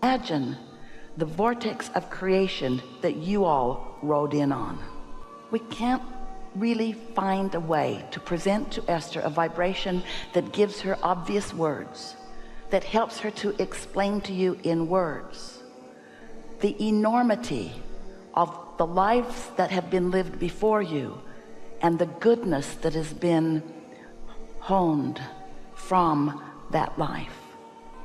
imagine the vortex of creation that you all rode in on. We can't really find a way to present to Esther a vibration that gives her obvious words, that helps her to explain to you in words the enormity of the lives that have been lived before you and the goodness that has been honed from that life,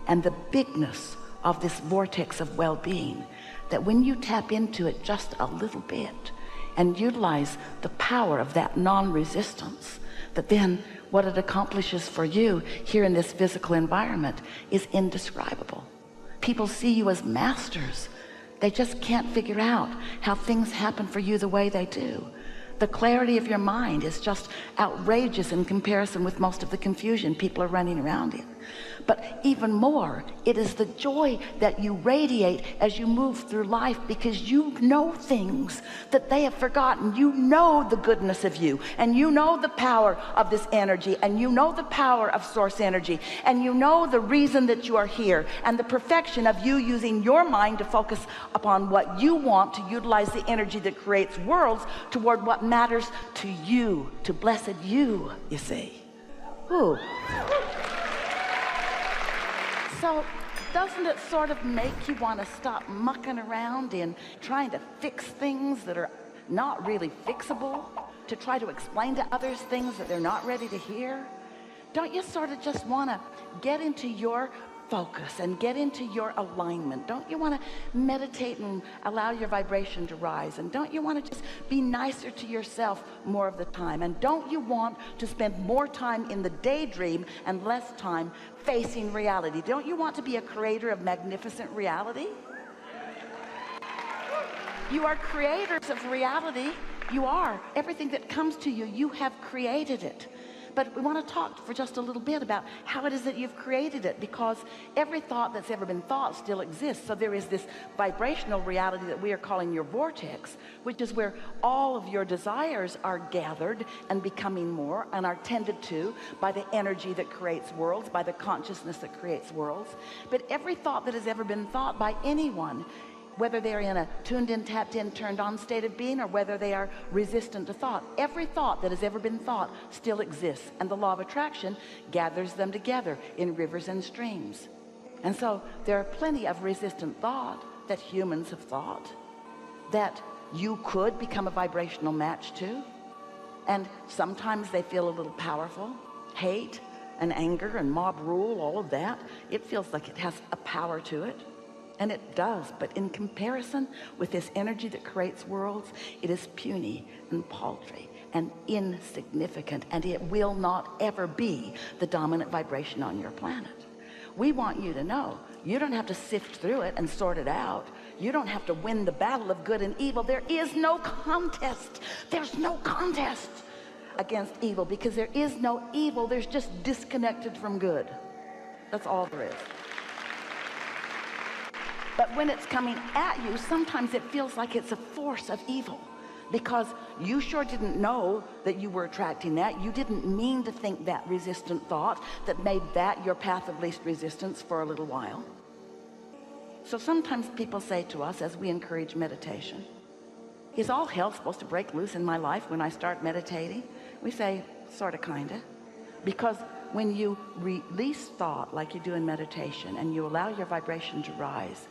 and the bigness of this vortex of well-being, that when you tap into it just a little bit and utilize the power of that non-resistance, that then what it accomplishes for you here in this physical environment is indescribable. People see you as masters. They just can't figure out how things happen for you the way they do. The clarity of your mind is just outrageous in comparison with most of the confusion people are running around in. But even more, it is the joy that you radiate as you move through life, because you know things that they have forgotten. You know the goodness of you, and you know the power of this energy, and you know the power of source energy, and you know the reason that you are here, and the perfection of you using your mind to focus upon what you want, to utilize the energy that creates worlds toward what matters to you, to blessed you see. Ooh. So doesn't it sort of make you want to stop mucking around in trying to fix things that are not really fixable, to try to explain to others things that they're not ready to hear? Don't you sort of just want to get into your focus and get into your alignment? Don't you want to meditate and allow your vibration to rise? And don't you want to just be nicer to yourself more of the time? And don't you want to spend more time in the daydream and less time facing reality? Don't you want to be a creator of magnificent reality? You are creators of reality. You are. Everything that comes to you, you have created it. But we want to talk for just a little bit about how it is that you've created it, because every thought that's ever been thought still exists. So there is this vibrational reality that we are calling your vortex, which is where all of your desires are gathered and becoming more, and are tended to by the energy that creates worlds, by the consciousness that creates worlds. But every thought that has ever been thought by anyone, whether they're in a tuned in, tapped in, turned on state of being, or whether they are resistant to thought, every thought that has ever been thought still exists, and the law of attraction gathers them together in rivers and streams. And so there are plenty of resistant thought that humans have thought that you could become a vibrational match to, and sometimes they feel a little powerful. Hate and anger and mob rule, all of that, it feels like it has a power to it. And it does, but in comparison with this energy that creates worlds, it is puny and paltry and insignificant, and it will not ever be the dominant vibration on your planet. We want you to know you don't have to sift through it and sort it out. You don't have to win the battle of good and evil. There is no contest. There's no contest against evil, because there is no evil. There's just disconnected from good. That's all there is. But when it's coming at you, sometimes it feels like it's a force of evil, because you sure didn't know that you were attracting that. You didn't mean to think that resistant thought that made that your path of least resistance for a little while. So sometimes people say to us, as we encourage meditation, is all hell supposed to break loose in my life when I start meditating? We say, sort of, kind of. Because when you release thought like you do in meditation, and you allow your vibration to rise,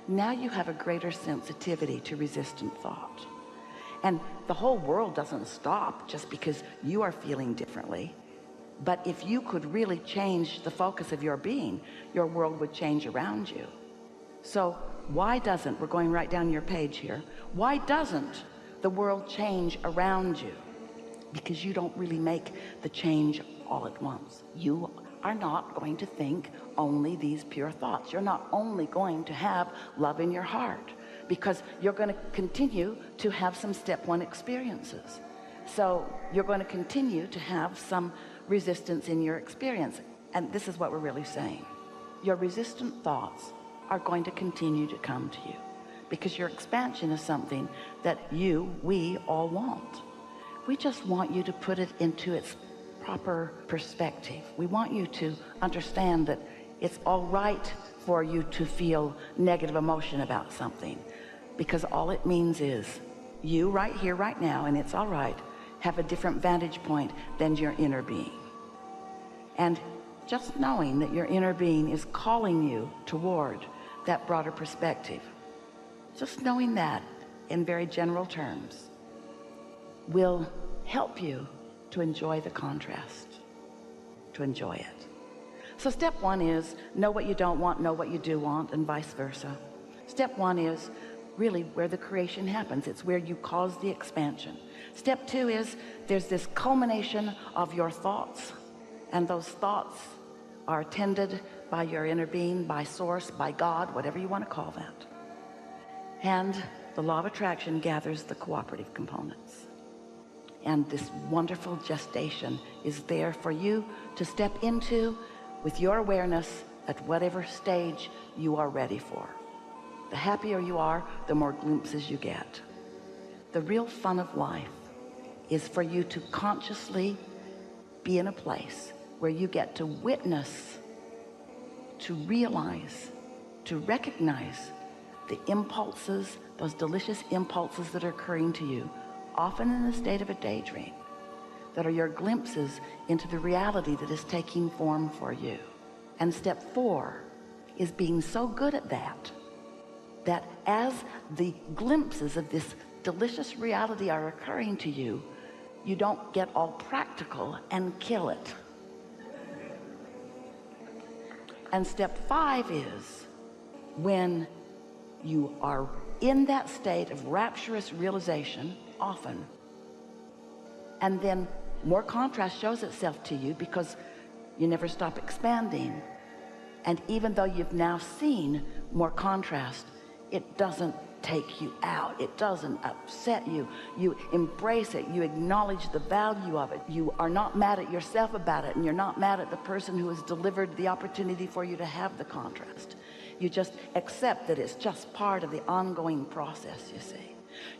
now you have a greater sensitivity to resistant thought. And the whole world doesn't stop just because you are feeling differently. But if you could really change the focus of your being, your world would change around you. So why doesn't, we're going right down your page here, why doesn't the world change around you? Because you don't really make the change all at once. You are not going to think only these pure thoughts. You're not only going to have love in your heart, because you're going to continue to have some step one experiences. So you're going to continue to have some resistance in your experience. And this is what we're really saying. Your resistant thoughts are going to continue to come to you, because your expansion is something that we all want. We just want you to put it into its proper perspective. We want you to understand that it's all right for you to feel negative emotion about something, because all it means is you right here, right now, and it's all right, have a different vantage point than your inner being. And just knowing that your inner being is calling you toward that broader perspective, just knowing that in very general terms will help you to enjoy the contrast, to enjoy it. So step one is know what you don't want, know what you do want, and vice versa. Step one is really where the creation happens. It's where you cause the expansion. Step two is there's this culmination of your thoughts, and those thoughts are tended by your inner being, by source, by God, whatever you want to call that. And the law of attraction gathers the cooperative components. And this wonderful gestation is there for you to step into with your awareness at whatever stage you are ready for. The happier you are, the more glimpses you get. The real fun of life is for you to consciously be in a place where you get to witness, to realize, to recognize the impulses, those delicious impulses that are occurring to you, often in the state of a daydream, that are your glimpses into the reality that is taking form for you. And step four is being so good at that, that as the glimpses of this delicious reality are occurring to you, you don't get all practical and kill it. And step five is when you are in that state of rapturous realization, often, and then more contrast shows itself to you because you never stop expanding. And even though you've now seen more contrast, it doesn't take you out. It doesn't upset you. You embrace it. You acknowledge the value of it. You are not mad at yourself about it, and you're not mad at the person who has delivered the opportunity for you to have the contrast. You just accept that it's just part of the ongoing process, you see.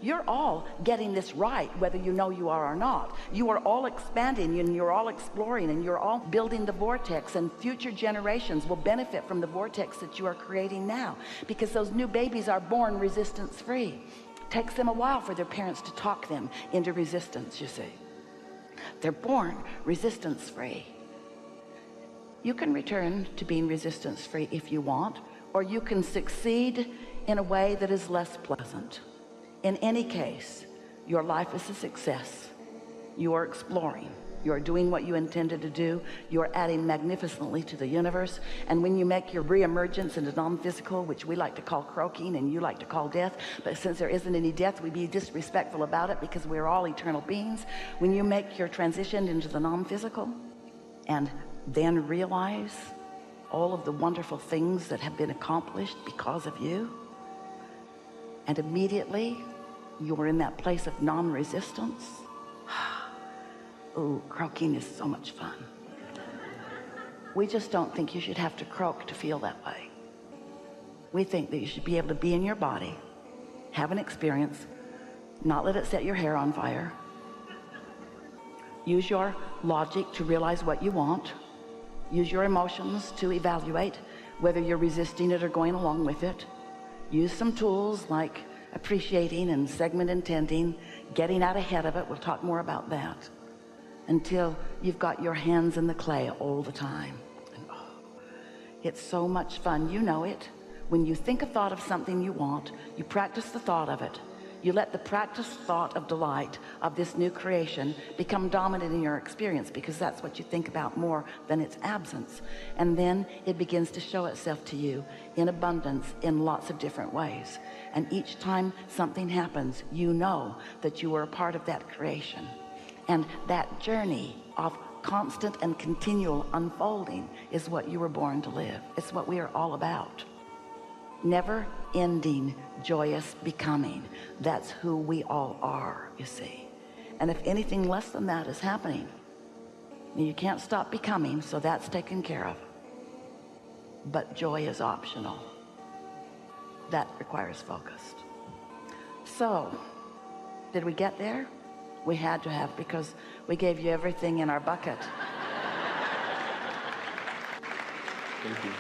You're all getting this right, whether you know you are or not. You are all expanding, and you're all exploring, and you're all building the vortex, and future generations will benefit from the vortex that you are creating now, because those new babies are born resistance free. It takes them a while for their parents to talk them into resistance, you see. They're born resistance free. You can return to being resistance free if you want, or you can succeed in a way that is less pleasant. In any case, your life is a success. You are exploring. You are doing what you intended to do. You are adding magnificently to the universe. And when you make your reemergence into non-physical, which we like to call croaking and you like to call death, but since there isn't any death, we be disrespectful about it because we're all eternal beings. When you make your transition into the non-physical and then realize all of the wonderful things that have been accomplished because of you, and immediately you're in that place of non-resistance. Oh, croaking is so much fun. We just don't think you should have to croak to feel that way. We think that you should be able to be in your body, have an experience, not let it set your hair on fire, use your logic to realize what you want, use your emotions to evaluate whether you're resisting it or going along with it, use some tools like appreciating and segment intending, getting out ahead of it. We'll talk more about that, until you've got your hands in the clay all the time. And oh, it's so much fun. You know it. When you think a thought of something you want, you practice the thought of it. You let the practiced thought of delight of this new creation become dominant in your experience, because that's what you think about more than its absence. And then it begins to show itself to you in abundance in lots of different ways. And each time something happens, you know that you are a part of that creation. And that journey of constant and continual unfolding is what you were born to live. It's what we are all about. Never ending, joyous becoming. That's who we all are, you see. And if anything less than that is happening, you can't stop becoming, so that's taken care of. But joy is optional. That requires focus. So, did we get there? We had to have, because we gave you everything in our bucket. Thank you.